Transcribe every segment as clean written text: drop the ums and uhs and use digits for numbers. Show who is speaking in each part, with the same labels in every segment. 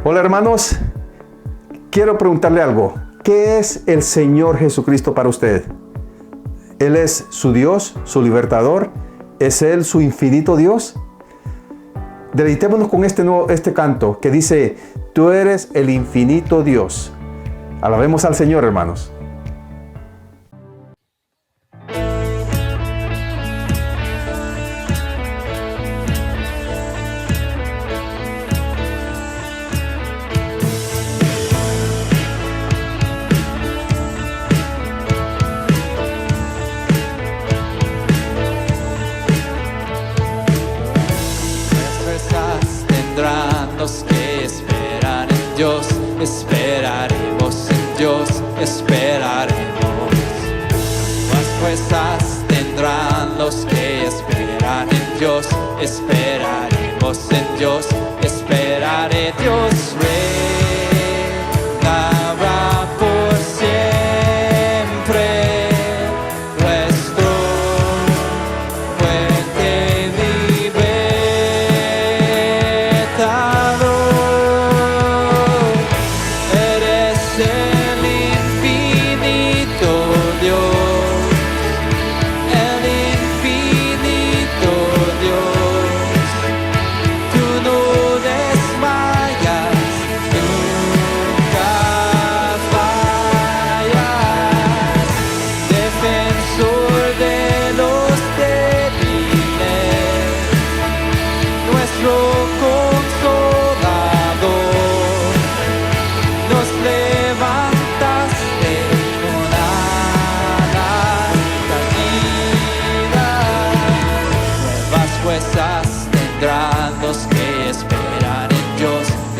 Speaker 1: Hola hermanos, quiero preguntarle algo. ¿Qué es el Señor Jesucristo para usted? ¿Él es su Dios, su libertador? ¿Es Él su infinito Dios? Deleitémonos con este canto que dice: tú eres el infinito Dios. Alabemos al Señor, hermanos.
Speaker 2: Los que esperan en Dios, esperaremos en Dios, esperaremos. Más fuerzas tendrán los que esperan en Dios, esperaremos en Dios, esperaré. Dios reinará por siempre, nuestro fuerte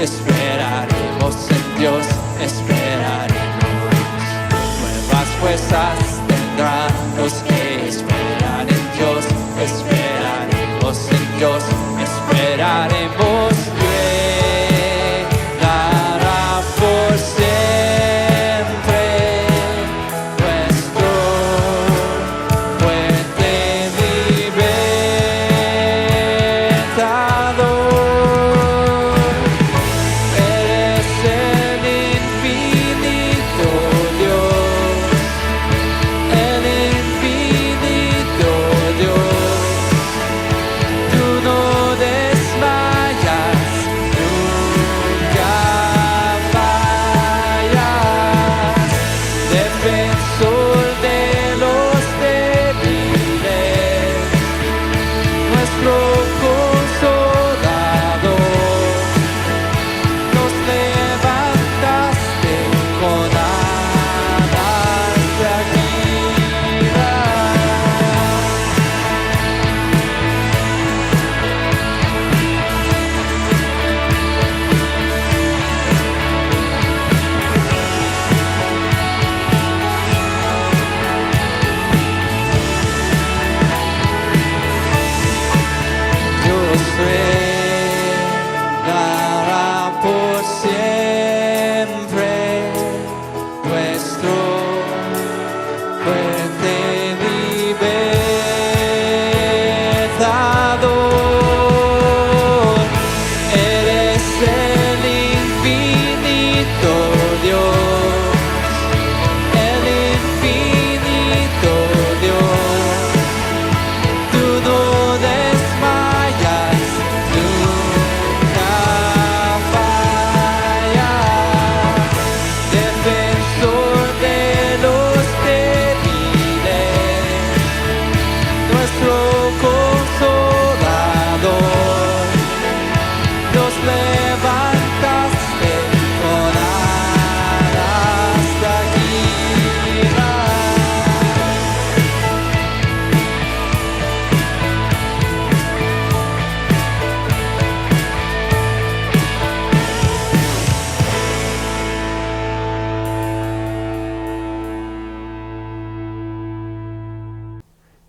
Speaker 2: esperaremos en Dios, esperaremos. Nuevas fuerzas tendrán los que esperan en Dios, esperaremos en Dios, esperaremos. Reinará por siempre nuestro fuerte libertador.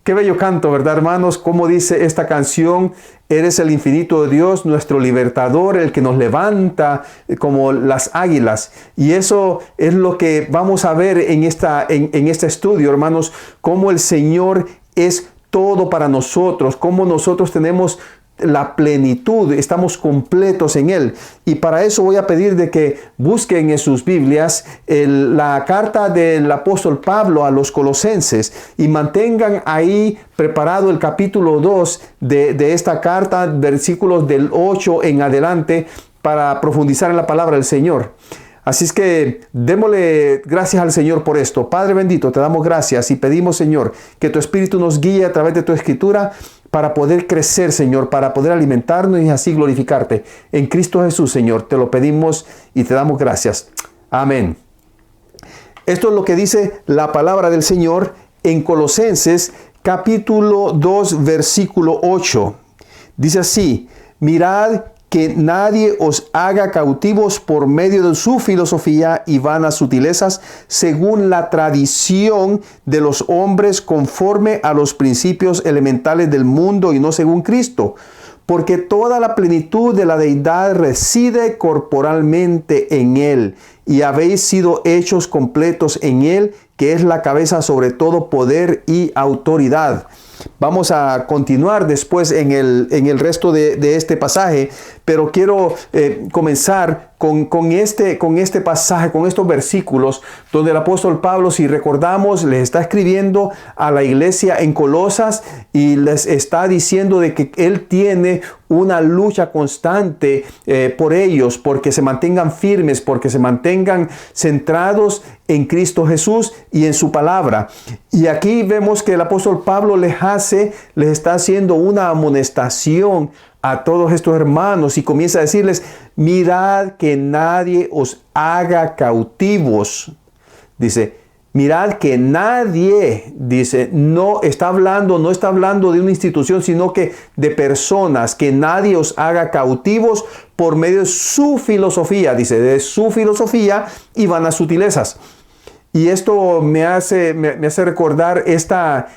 Speaker 1: Qué bello canto, ¿verdad, hermanos? Como dice esta canción: eres el infinito Dios, nuestro libertador, el que nos levanta como las águilas. Y eso es lo que vamos a ver en este estudio, hermanos, cómo el Señor es todo para nosotros, cómo nosotros tenemos la plenitud, estamos completos en Él. Y para eso voy a pedir de que busquen en sus Biblias la carta del apóstol Pablo a los Colosenses y mantengan ahí preparado el capítulo 2 de esta carta, versículos del 8 en adelante, para profundizar en la palabra del Señor. Así es que démosle gracias al Señor por esto. Padre bendito, te damos gracias y pedimos, Señor, que tu Espíritu nos guíe a través de tu Escritura para poder crecer, Señor, para poder alimentarnos y así glorificarte. En Cristo Jesús, Señor, te lo pedimos y te damos gracias. Amén. Esto es lo que dice la palabra del Señor en Colosenses capítulo 2, versículo 8. Dice así: mirad que nadie os haga cautivos por medio de su filosofía y vanas sutilezas, según la tradición de los hombres, conforme a los principios elementales del mundo y no según Cristo. Porque toda la plenitud de la deidad reside corporalmente en Él, y habéis sido hechos completos en Él, que es la cabeza sobre todo poder y autoridad. Vamos a continuar después en el resto de este pasaje, pero quiero comenzar con este pasaje, con estos versículos, donde el apóstol Pablo, si recordamos, les está escribiendo a la iglesia en Colosas y les está diciendo de que él tiene una lucha constante por ellos, porque se mantengan firmes, porque se mantengan centrados en Cristo Jesús y en su palabra. Y aquí vemos que el apóstol Pablo les está haciendo una amonestación a todos estos hermanos y comienza a decirles: mirad que nadie os haga cautivos. Dice, mirad que nadie, dice, no está hablando de una institución, sino que de personas, que nadie os haga cautivos por medio de su filosofía, dice, de su filosofía y vanas sutilezas. Y esto me hace recordar esta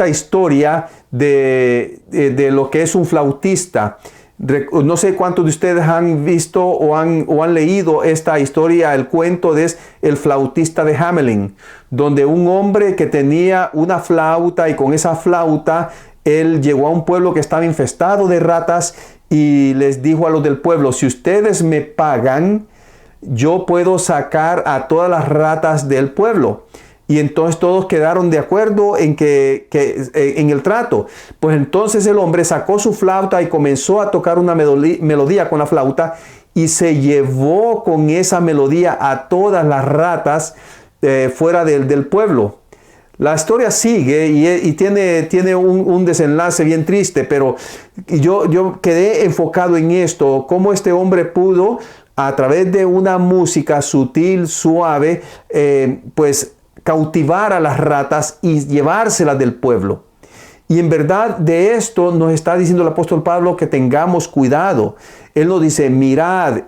Speaker 1: historia de lo que es un flautista. No sé cuántos de ustedes han visto o han leído esta historia, el cuento de el flautista de Hamelin, donde un hombre que tenía una flauta y con esa flauta él llegó a un pueblo que estaba infestado de ratas y les dijo a los del pueblo: si ustedes me pagan, yo puedo sacar a todas las ratas del pueblo. Y entonces todos quedaron de acuerdo en en el trato. Pues entonces el hombre sacó su flauta y comenzó a tocar una melodía con la flauta y se llevó con esa melodía a todas las ratas fuera del pueblo. La historia sigue y tiene un desenlace bien triste, pero yo quedé enfocado en esto, cómo este hombre pudo, a través de una música sutil, suave, pues cautivar a las ratas y llevárselas del pueblo. Y en verdad de esto nos está diciendo el apóstol Pablo que tengamos cuidado. Él nos dice: mirad,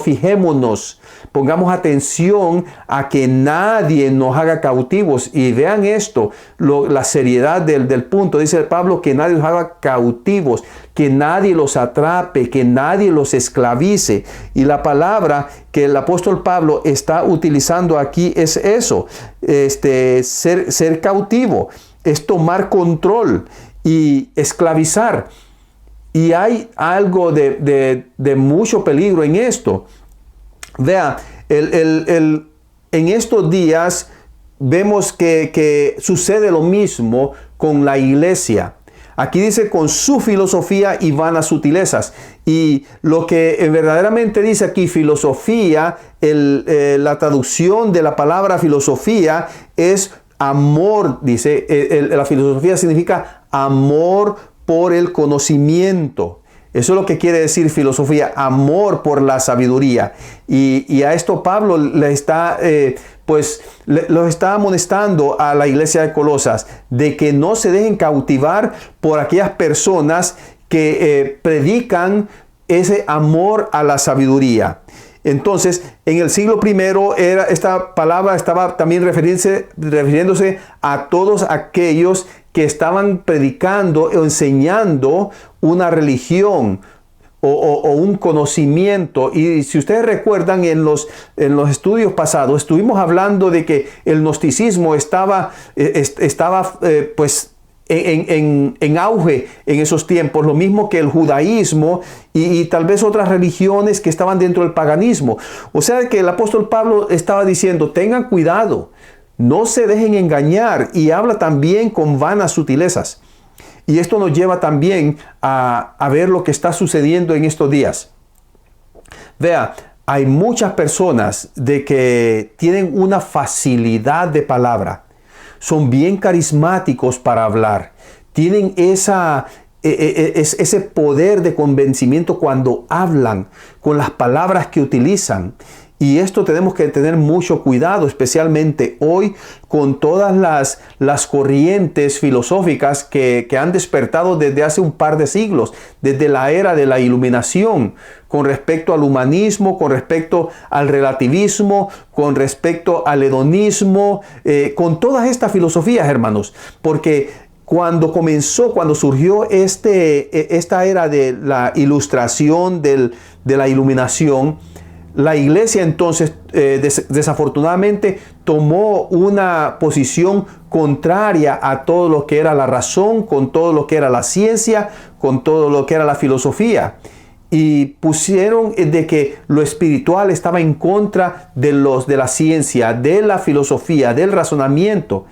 Speaker 1: fijémonos, pongamos atención a que nadie nos haga cautivos. Y vean esto, la seriedad del punto. Dice Pablo que nadie los haga cautivos, que nadie los atrape, que nadie los esclavice. Y la palabra que el apóstol Pablo está utilizando aquí es eso, ser cautivo. Es tomar control y esclavizar. Y hay algo de mucho peligro en esto. Vea, en estos días vemos que sucede lo mismo con la iglesia. Aquí dice con su filosofía y vanas sutilezas. Y lo que verdaderamente dice aquí filosofía, la traducción de la palabra filosofía es amor, dice. La filosofía significa amor por el conocimiento. Eso es lo que quiere decir filosofía, amor por la sabiduría. Y a esto Pablo los está amonestando a la iglesia de Colosas de que no se dejen cautivar por aquellas personas que predican ese amor a la sabiduría. Entonces, en el siglo I esta palabra estaba también refiriéndose a todos aquellos que estaban predicando o enseñando una religión o un conocimiento. Y si ustedes recuerdan, en los estudios pasados estuvimos hablando de que el gnosticismo estaba en auge en esos tiempos, lo mismo que el judaísmo y tal vez otras religiones que estaban dentro del paganismo. O sea que el apóstol Pablo estaba diciendo, tengan cuidado, no se dejen engañar, y habla también con vanas sutilezas. Y esto nos lleva también a ver lo que está sucediendo en estos días. Vea, hay muchas personas de que tienen una facilidad de palabra. Son bien carismáticos para hablar. Tienen ese poder de convencimiento cuando hablan, con las palabras que utilizan. Y esto tenemos que tener mucho cuidado, especialmente hoy con todas las corrientes filosóficas que han despertado desde hace un par de siglos, desde la era de la iluminación, con respecto al humanismo, con respecto al relativismo, con respecto al hedonismo, con todas estas filosofías, hermanos. Porque cuando surgió esta era de la ilustración, de la iluminación, la iglesia entonces desafortunadamente tomó una posición contraria a todo lo que era la razón, con todo lo que era la ciencia, con todo lo que era la filosofía. Y pusieron de que lo espiritual estaba en contra de la ciencia, de la filosofía, del razonamiento.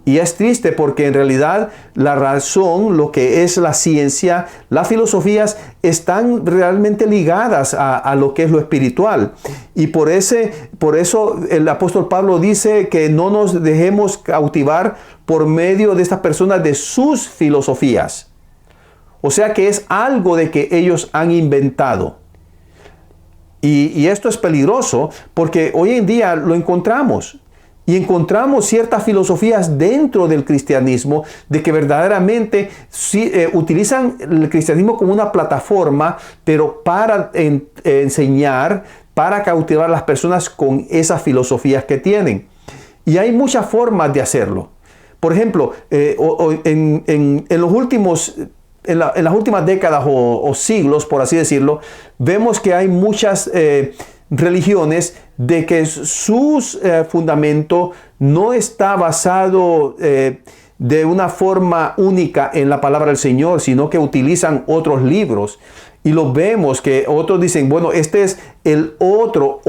Speaker 1: Y es triste porque en realidad la razón, lo que es la ciencia, las filosofías están realmente ligadas a lo que es lo espiritual. Y por eso el apóstol Pablo dice que no nos dejemos cautivar por medio de estas personas de sus filosofías. O sea que es algo de que ellos han inventado. Y esto es peligroso porque hoy en día lo encontramos. Y encontramos ciertas filosofías dentro del cristianismo de que verdaderamente utilizan el cristianismo como una plataforma, pero para enseñar, para cautivar a las personas con esas filosofías que tienen. Y hay muchas formas de hacerlo. Por ejemplo, en las últimas décadas o siglos, por así decirlo, vemos que hay muchas religiones de que su fundamento no está basado de una forma única en la palabra del Señor, sino que utilizan otros libros. Y lo vemos que otros dicen, bueno, este es el otro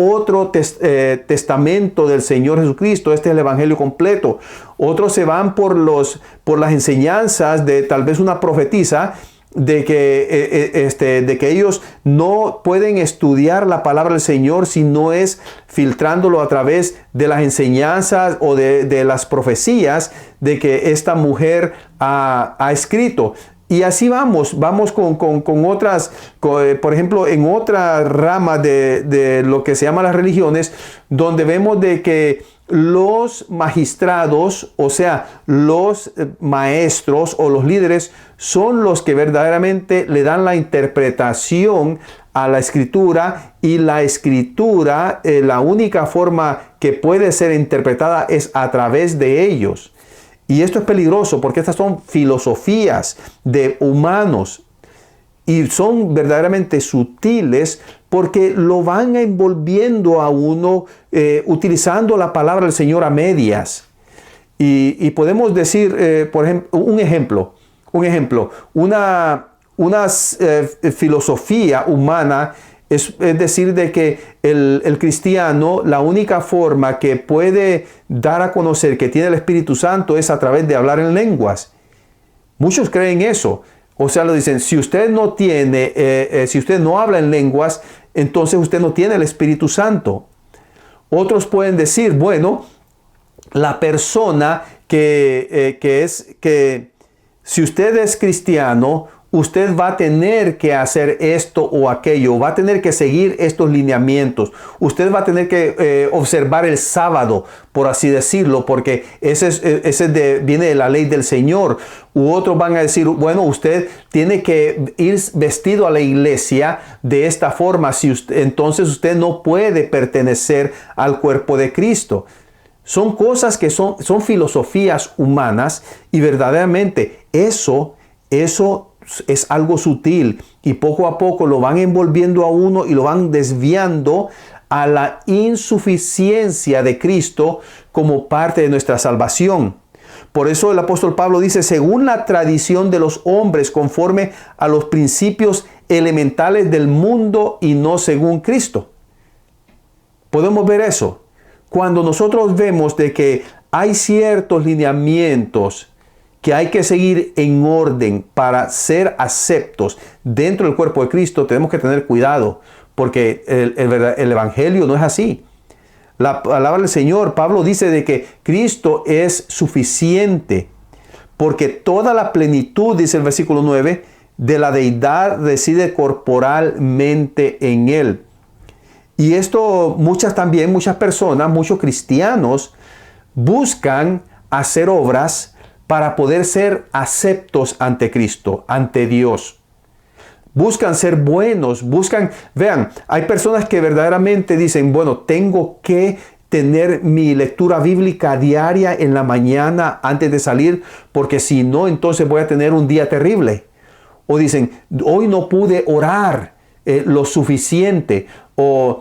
Speaker 1: testamento del Señor Jesucristo, este es el Evangelio completo. Otros se van por las enseñanzas de tal vez una profetisa, de que ellos no pueden estudiar la palabra del Señor si no es filtrándolo a través de las enseñanzas o de las profecías de que esta mujer ha escrito. Y así vamos con otras, por ejemplo, en otra rama de lo que se llama las religiones, donde vemos de que los magistrados, o sea, los maestros o los líderes, son los que verdaderamente le dan la interpretación a la escritura, y la escritura, la única forma que puede ser interpretada es a través de ellos. Y esto es peligroso porque estas son filosofías de humanos y son verdaderamente sutiles porque lo van envolviendo a uno utilizando la palabra del Señor a medias. Y podemos decir, por ejemplo, un ejemplo, una filosofía humana es decir, de que el cristiano, la única forma que puede dar a conocer que tiene el Espíritu Santo es a través de hablar en lenguas. Muchos creen eso. O sea, lo dicen, si usted no habla en lenguas, entonces usted no tiene el Espíritu Santo. Otros pueden decir, bueno, la persona que si usted es cristiano, usted va a tener que hacer esto o aquello, va a tener que seguir estos lineamientos, usted va a tener que observar el sábado, por así decirlo, porque viene de la ley del Señor. U otros van a decir, bueno, usted tiene que ir vestido a la iglesia de esta forma, entonces usted no puede pertenecer al cuerpo de Cristo. Son cosas que son filosofías humanas, y verdaderamente eso es algo sutil, y poco a poco lo van envolviendo a uno y lo van desviando a la insuficiencia de Cristo como parte de nuestra salvación. Por eso el apóstol Pablo dice, según la tradición de los hombres, conforme a los principios elementales del mundo y no según Cristo. Podemos ver eso. Cuando nosotros vemos de que hay ciertos lineamientos que hay que seguir en orden para ser aceptos dentro del cuerpo de Cristo, tenemos que tener cuidado, porque el evangelio no es así. La palabra del Señor, Pablo dice de que Cristo es suficiente, porque toda la plenitud, dice el versículo 9, de la deidad reside corporalmente en Él. Y esto muchas personas, muchos cristianos, buscan hacer obras para poder ser aceptos ante Cristo, ante Dios. Buscan ser buenos, vean, hay personas que verdaderamente dicen, bueno, tengo que tener mi lectura bíblica diaria en la mañana antes de salir, porque si no, entonces voy a tener un día terrible. O dicen, hoy no pude orar lo suficiente, o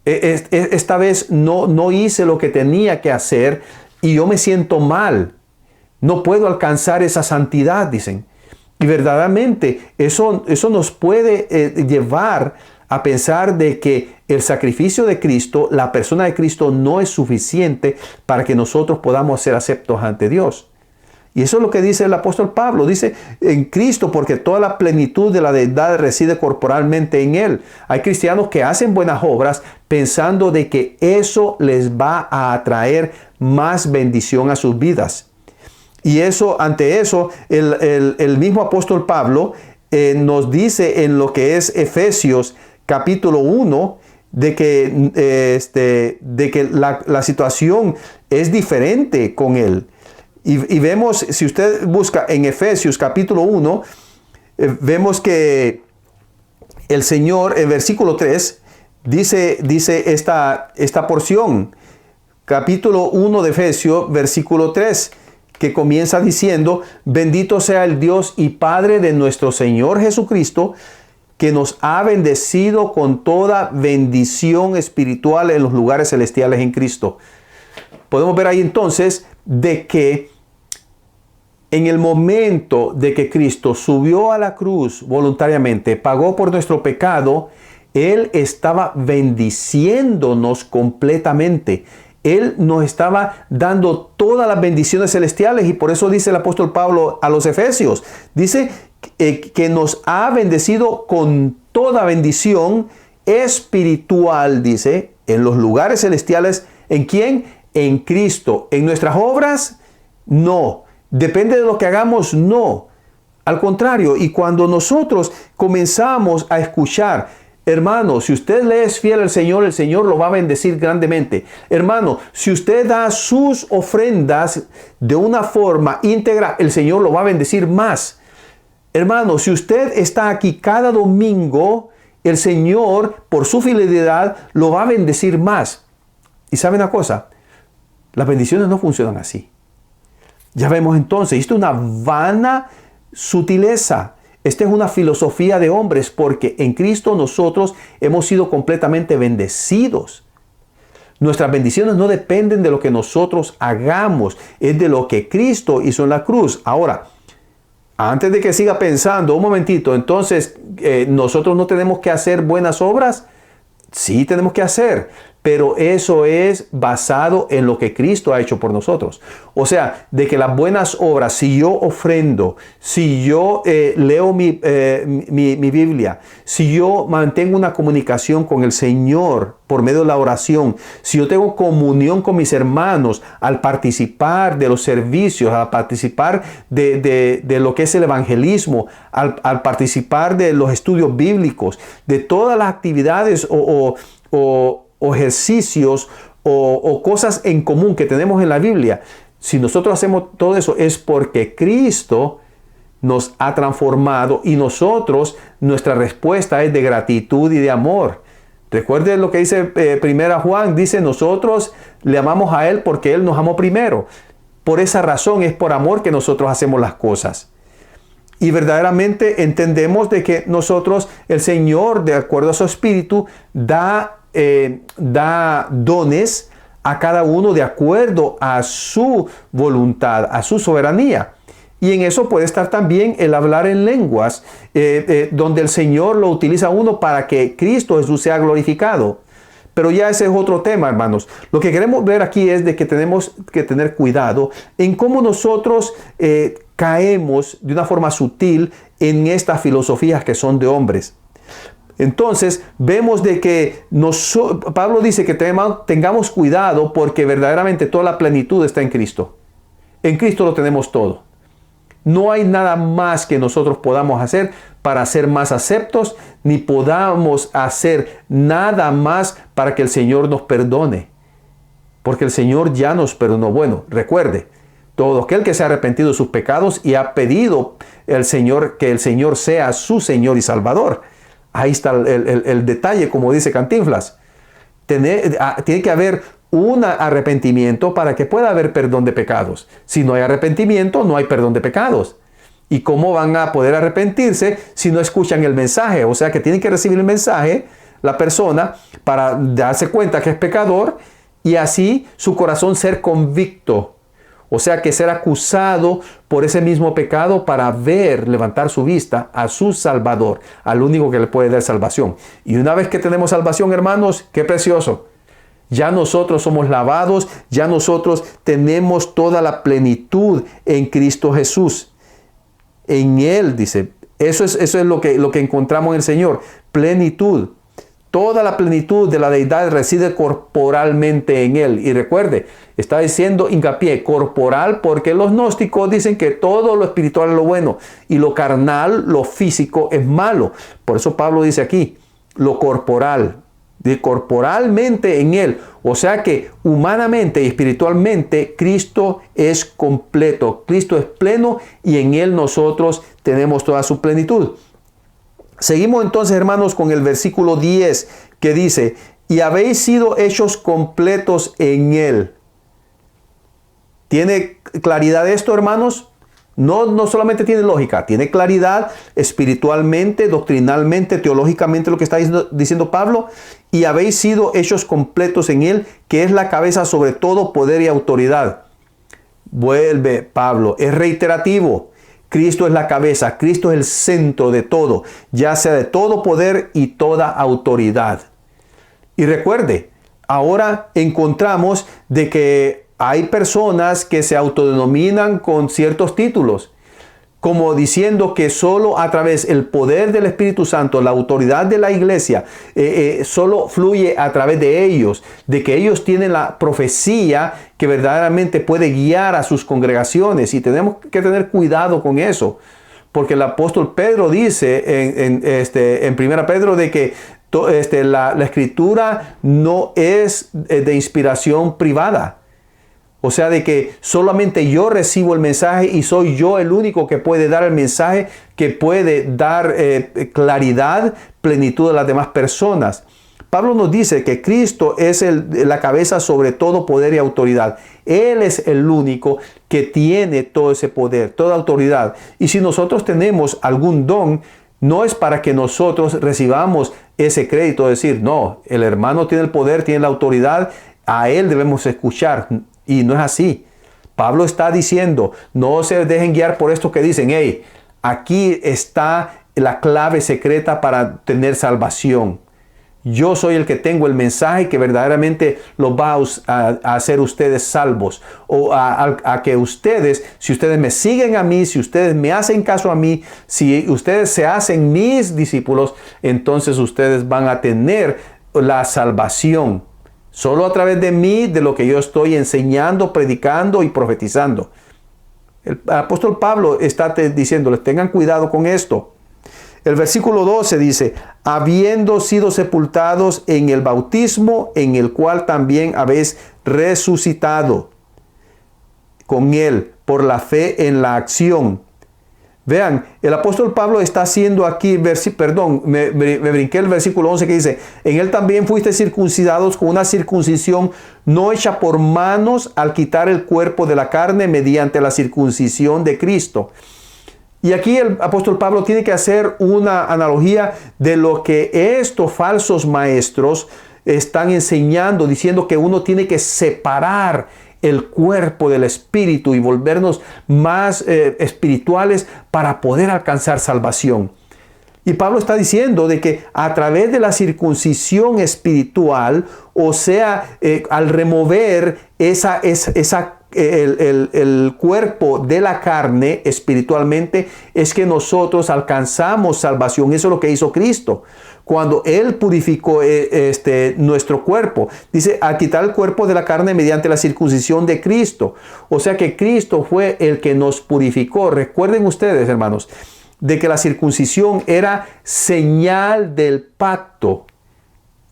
Speaker 1: esta vez no hice lo que tenía que hacer y yo me siento mal. No puedo alcanzar esa santidad, dicen. Y verdaderamente eso nos puede llevar a pensar de que el sacrificio de Cristo, la persona de Cristo, no es suficiente para que nosotros podamos ser aceptos ante Dios. Y eso es lo que dice el apóstol Pablo. Dice, en Cristo, porque toda la plenitud de la deidad reside corporalmente en Él. Hay cristianos que hacen buenas obras pensando de que eso les va a atraer más bendición a sus vidas. Y ante eso, el mismo apóstol Pablo nos dice en lo que es Efesios capítulo 1, de que la situación es diferente con él. Y vemos, si usted busca en Efesios capítulo 1, vemos que el Señor, en versículo 3, dice esta porción, capítulo 1 de Efesios, versículo 3, que comienza diciendo, bendito sea el Dios y Padre de nuestro Señor Jesucristo, que nos ha bendecido con toda bendición espiritual en los lugares celestiales en Cristo. Podemos ver ahí entonces de que en el momento de que Cristo subió a la cruz voluntariamente, pagó por nuestro pecado, Él estaba bendiciéndonos completamente. Él nos estaba dando todas las bendiciones celestiales, y por eso dice el apóstol Pablo a los Efesios, dice que nos ha bendecido con toda bendición espiritual, dice, en los lugares celestiales. ¿En quién? En Cristo. ¿En nuestras obras? No. ¿Depende de lo que hagamos? No. Al contrario, y cuando nosotros comenzamos a escuchar, hermano, si usted le es fiel al Señor, el Señor lo va a bendecir grandemente. Hermano, si usted da sus ofrendas de una forma íntegra, el Señor lo va a bendecir más. Hermano, si usted está aquí cada domingo, el Señor, por su fidelidad, lo va a bendecir más. Y ¿sabe una cosa? Las bendiciones no funcionan así. Ya vemos entonces, esto es una vana sutileza. Esta es una filosofía de hombres, porque en Cristo nosotros hemos sido completamente bendecidos. Nuestras bendiciones no dependen de lo que nosotros hagamos, es de lo que Cristo hizo en la cruz. Ahora, antes de que siga pensando, un momentito, entonces, ¿nosotros no tenemos que hacer buenas obras? Sí tenemos que hacer, pero eso es basado en lo que Cristo ha hecho por nosotros. O sea, de que las buenas obras, si yo ofrendo, si yo leo mi Biblia, si yo mantengo una comunicación con el Señor por medio de la oración, si yo tengo comunión con mis hermanos al participar de los servicios, al participar de lo que es el evangelismo, al participar de los estudios bíblicos, de todas las actividades o ejercicios o cosas en común que tenemos en la Biblia, si nosotros hacemos todo eso es porque Cristo nos ha transformado, y nuestra respuesta es de gratitud y de amor. Recuerden lo que dice 1 Juan, dice, nosotros le amamos a Él porque Él nos amó primero. Por esa razón es por amor que nosotros hacemos las cosas. Y verdaderamente entendemos de que nosotros, el Señor, de acuerdo a su Espíritu, da dones a cada uno de acuerdo a su voluntad, a su soberanía. Y en eso puede estar también el hablar en lenguas, donde el Señor lo utiliza a uno para que Cristo Jesús sea glorificado. Pero ya ese es otro tema, hermanos. Lo que queremos ver aquí es de que tenemos que tener cuidado en cómo nosotros caemos de una forma sutil en estas filosofías que son de hombres. Entonces vemos de que Pablo dice que tengamos cuidado porque verdaderamente toda la plenitud está en Cristo. En Cristo lo tenemos todo. No hay nada más que nosotros podamos hacer para ser más aceptos, ni podamos hacer nada más para que el Señor nos perdone. Porque el Señor ya nos perdonó. Bueno, recuerde, todo aquel que se ha arrepentido de sus pecados y ha pedido el Señor que el Señor sea su Señor y Salvador. Ahí está el detalle, como dice Cantinflas. Tiene que haber un arrepentimiento para que pueda haber perdón de pecados. Si no hay arrepentimiento, no hay perdón de pecados. ¿Y cómo van a poder arrepentirse si no escuchan el mensaje? O sea que tienen que recibir el mensaje la persona para darse cuenta que es pecador y así su corazón ser convicto. O sea que ser acusado por ese mismo pecado para levantar su vista a su Salvador, al único que le puede dar salvación. Y una vez que tenemos salvación, hermanos, qué precioso. Ya nosotros somos lavados, ya nosotros tenemos toda la plenitud en Cristo Jesús. En Él, dice, eso es lo que encontramos en el Señor, plenitud. Toda la plenitud de la deidad reside corporalmente en Él. Y recuerde, está diciendo hincapié corporal porque los gnósticos dicen que todo lo espiritual es lo bueno y lo carnal, lo físico es malo. Por eso Pablo dice aquí, lo corporal, de corporalmente en Él. O sea que humanamente y espiritualmente Cristo es completo, Cristo es pleno y en Él nosotros tenemos toda su plenitud. Seguimos entonces, hermanos, con el versículo 10 que dice, y habéis sido hechos completos en Él. ¿Tiene claridad esto, hermanos? No solamente tiene lógica, tiene claridad espiritualmente, doctrinalmente, teológicamente lo que está diciendo Pablo. Y habéis sido hechos completos en Él, que es la cabeza sobre todo poder y autoridad. Vuelve Pablo, es reiterativo. Cristo es la cabeza, Cristo es el centro de todo, ya sea de todo poder y toda autoridad. Y recuerde, ahora encontramos de que hay personas que se autodenominan con ciertos títulos, como diciendo que solo a través del poder del Espíritu Santo, la autoridad de la iglesia, solo fluye a través de ellos, de que ellos tienen la profecía que verdaderamente puede guiar a sus congregaciones. Y tenemos que tener cuidado con eso, porque el apóstol Pedro dice en 1 Pedro de que la escritura no es de inspiración privada. O sea, de que solamente yo recibo el mensaje y soy yo el único que puede dar el mensaje, que puede dar claridad, plenitud a las demás personas. Pablo nos dice que Cristo es la cabeza sobre todo poder y autoridad. Él es el único que tiene todo ese poder, toda autoridad. Y si nosotros tenemos algún don, no es para que nosotros recibamos ese crédito, de decir, no, el hermano tiene el poder, tiene la autoridad, a él debemos escuchar. Y no es así. Pablo está diciendo, no se dejen guiar por esto que dicen, hey, aquí está la clave secreta para tener salvación. Yo soy el que tengo el mensaje que verdaderamente los va a hacer ustedes salvos. O a que ustedes, si ustedes me siguen a mí, si ustedes me hacen caso a mí, si ustedes se hacen mis discípulos, entonces ustedes van a tener la salvación. Solo a través de mí, de lo que yo estoy enseñando, predicando y profetizando. El apóstol Pablo está diciéndoles, tengan cuidado con esto. El versículo 12 dice, habiendo sido sepultados en el bautismo, en el cual también habéis resucitado con Él por la fe en la acción. Vean, el apóstol Pablo está haciendo aquí, me brinqué el versículo 11 que dice, en Él también fuiste circuncidados con una circuncisión no hecha por manos al quitar el cuerpo de la carne mediante la circuncisión de Cristo. Y aquí el apóstol Pablo tiene que hacer una analogía de lo que estos falsos maestros están enseñando, diciendo que uno tiene que separar el cuerpo del espíritu y volvernos más espirituales para poder alcanzar salvación. Y Pablo está diciendo de que a través de la circuncisión espiritual, o sea, al remover el cuerpo de la carne espiritualmente, es que nosotros alcanzamos salvación. Eso es lo que hizo Cristo cuando Él purificó nuestro cuerpo. Dice, a quitar el cuerpo de la carne mediante la circuncisión de Cristo. O sea que Cristo fue el que nos purificó. Recuerden ustedes, hermanos, de que la circuncisión era señal del pacto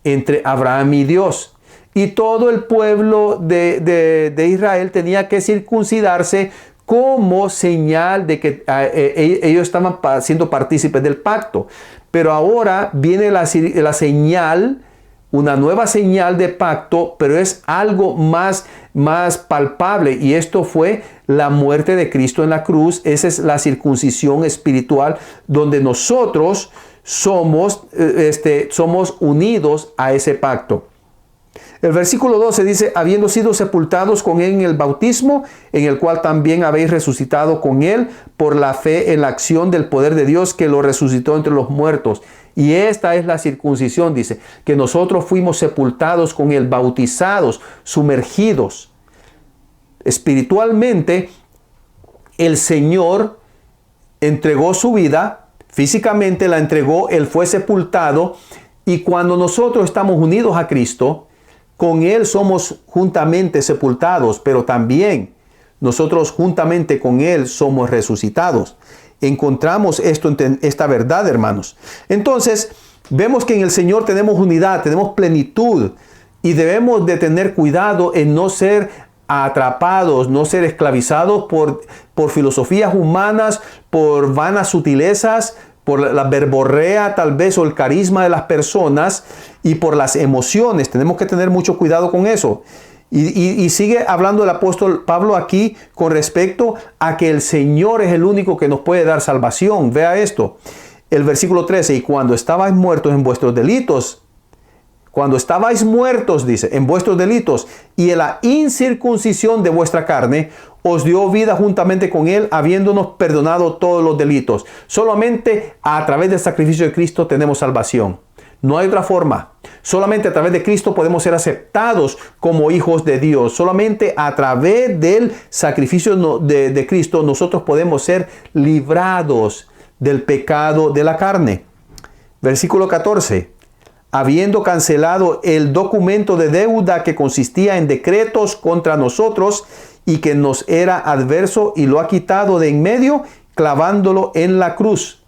Speaker 1: entre Abraham y Dios. Y todo el pueblo de Israel tenía que circuncidarse como señal de que ellos estaban siendo partícipes del pacto. Pero ahora viene la señal, una nueva señal de pacto, pero es algo más palpable. Y esto fue la muerte de Cristo en la cruz. Esa es la circuncisión espiritual, donde nosotros somos unidos a ese pacto. El versículo 12 dice, habiendo sido sepultados con Él en el bautismo, en el cual también habéis resucitado con Él por la fe en la acción del poder de Dios que lo resucitó entre los muertos. Y esta es la circuncisión, dice, que nosotros fuimos sepultados con Él, bautizados, sumergidos. Espiritualmente, el Señor entregó su vida, físicamente la entregó, Él fue sepultado, y cuando nosotros estamos unidos a Cristo, con Él somos juntamente sepultados, pero también nosotros juntamente con Él somos resucitados. Encontramos esta verdad, hermanos. Entonces, vemos que en el Señor tenemos unidad, tenemos plenitud, y debemos de tener cuidado en no ser atrapados, no ser esclavizados por filosofías humanas, por vanas sutilezas, por la verborrea tal vez o el carisma de las personas y por las emociones. Tenemos que tener mucho cuidado con eso. Y sigue hablando el apóstol Pablo aquí con respecto a que el Señor es el único que nos puede dar salvación. Vea esto, el versículo 13, y cuando estabais muertos en vuestros delitos, dice, en vuestros delitos y en la incircuncisión de vuestra carne, os dio vida juntamente con Él, habiéndonos perdonado todos los delitos. Solamente a través del sacrificio de Cristo tenemos salvación. No hay otra forma. Solamente a través de Cristo podemos ser aceptados como hijos de Dios. Solamente a través del sacrificio de Cristo nosotros podemos ser librados del pecado de la carne. Versículo 14. Habiendo cancelado el documento de deuda que consistía en decretos contra nosotros y que nos era adverso, y lo ha quitado de en medio, clavándolo en la cruz.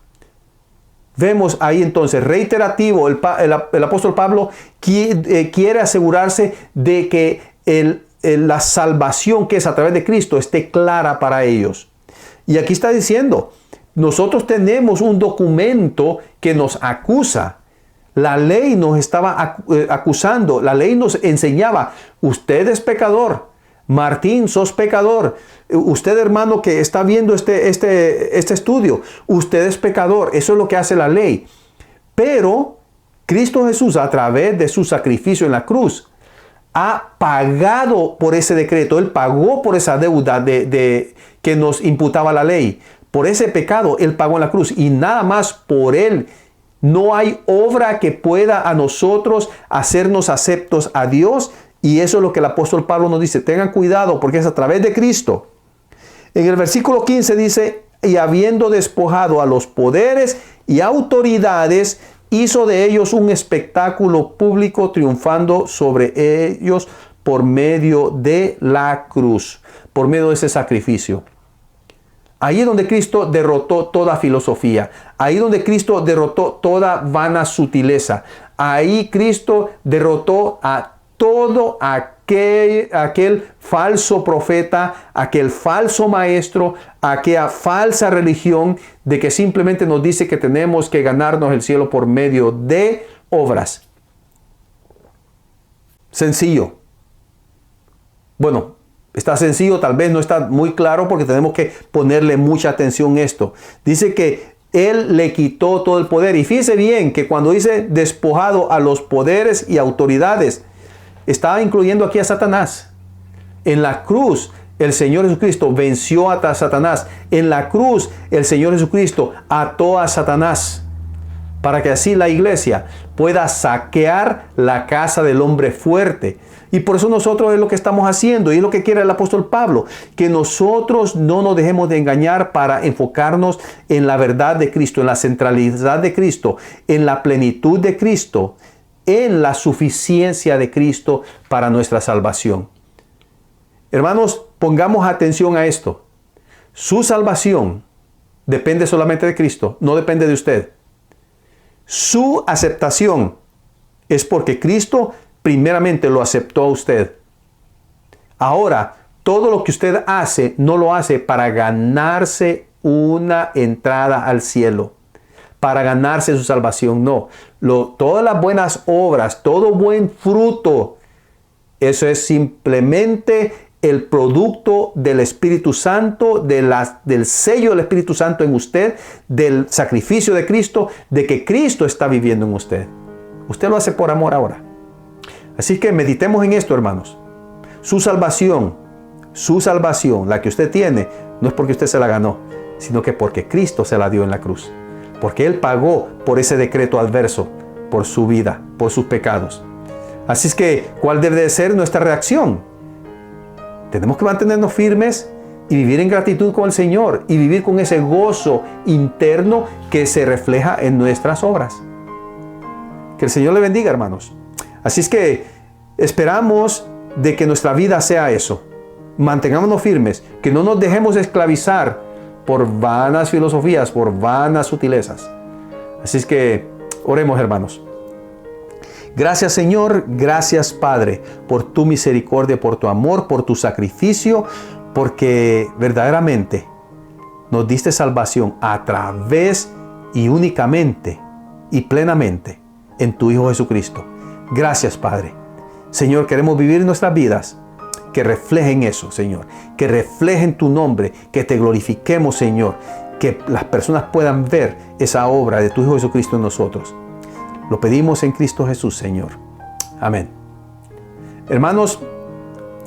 Speaker 1: Vemos ahí entonces, reiterativo, el apóstol Pablo quiere asegurarse de que la salvación que es a través de Cristo esté clara para ellos. Y aquí está diciendo, nosotros tenemos un documento que nos acusa. La ley nos estaba acusando, la ley nos enseñaba, usted es pecador. Martín, sos pecador. Usted, hermano, que está viendo este estudio, usted es pecador. Eso es lo que hace la ley. Pero Cristo Jesús, a través de su sacrificio en la cruz, ha pagado por ese decreto. Él pagó por esa deuda que nos imputaba la ley. Por ese pecado, Él pagó en la cruz. Y nada más por Él. No hay obra que pueda a nosotros hacernos aceptos a Dios. Y eso es lo que el apóstol Pablo nos dice. Tengan cuidado porque es a través de Cristo. En el versículo 15 dice, y habiendo despojado a los poderes y autoridades, hizo de ellos un espectáculo público, triunfando sobre ellos por medio de la cruz, por medio de ese sacrificio. Ahí es donde Cristo derrotó toda filosofía. Ahí donde Cristo derrotó toda vana sutileza. Ahí Cristo derrotó a todo aquel falso profeta, aquel falso maestro, aquella falsa religión de que simplemente nos dice que tenemos que ganarnos el cielo por medio de obras. Sencillo. Bueno, está sencillo, tal vez no está muy claro porque tenemos que ponerle mucha atención a esto. Dice que Él le quitó todo el poder. Y fíjese bien que cuando dice despojado a los poderes y autoridades, estaba incluyendo aquí a Satanás. En la cruz, el Señor Jesucristo venció a Satanás. En la cruz, el Señor Jesucristo ató a Satanás, para que así la iglesia pueda saquear la casa del hombre fuerte. Y por eso nosotros es lo que estamos haciendo, y es lo que quiere el apóstol Pablo, que nosotros no nos dejemos de engañar para enfocarnos en la verdad de Cristo, en la centralidad de Cristo, en la plenitud de Cristo, en la suficiencia de Cristo para nuestra salvación. Hermanos, pongamos atención a esto. Su salvación depende solamente de Cristo, no depende de usted. Su aceptación es porque Cristo primeramente lo aceptó a usted. Ahora, todo lo que usted hace, no lo hace para ganarse una entrada al cielo, para ganarse su salvación, no. Todas las buenas obras, todo buen fruto, eso es simplemente el producto del Espíritu Santo, del sello del Espíritu Santo en usted, del sacrificio de Cristo, de que Cristo está viviendo en usted. Usted lo hace por amor ahora. Así que meditemos en esto, hermanos. Su salvación, la que usted tiene, no es porque usted se la ganó, sino que porque Cristo se la dio en la cruz. Porque Él pagó por ese decreto adverso, por su vida, por sus pecados. Así es que, ¿cuál debe de ser nuestra reacción? Tenemos que mantenernos firmes y vivir en gratitud con el Señor y vivir con ese gozo interno que se refleja en nuestras obras. Que el Señor le bendiga, hermanos. Así es que esperamos de que nuestra vida sea eso. Mantengámonos firmes, que no nos dejemos esclavizar por vanas filosofías, por vanas sutilezas. Así es que oremos, hermanos. Gracias, Señor, gracias, Padre, por tu misericordia, por tu amor, por tu sacrificio, porque verdaderamente nos diste salvación a través y únicamente y plenamente en tu Hijo Jesucristo. Gracias, Padre. Señor, queremos vivir nuestras vidas que reflejen eso, Señor, que reflejen tu nombre, que te glorifiquemos, Señor, que las personas puedan ver esa obra de tu Hijo Jesucristo en nosotros. Lo pedimos en Cristo Jesús, Señor. Amén. Hermanos,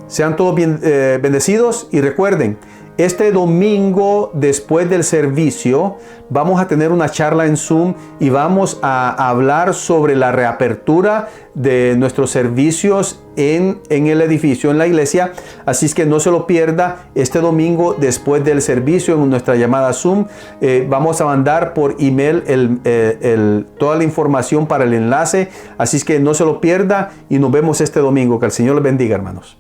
Speaker 1: sean todos bendecidos y recuerden, este domingo después del servicio vamos a tener una charla en Zoom y vamos a hablar sobre la reapertura de nuestros servicios en el edificio, en la iglesia. Así es que no se lo pierda este domingo después del servicio en nuestra llamada Zoom. Vamos a mandar por email toda la información para el enlace. Así es que no se lo pierda y nos vemos este domingo. Que el Señor les bendiga, hermanos.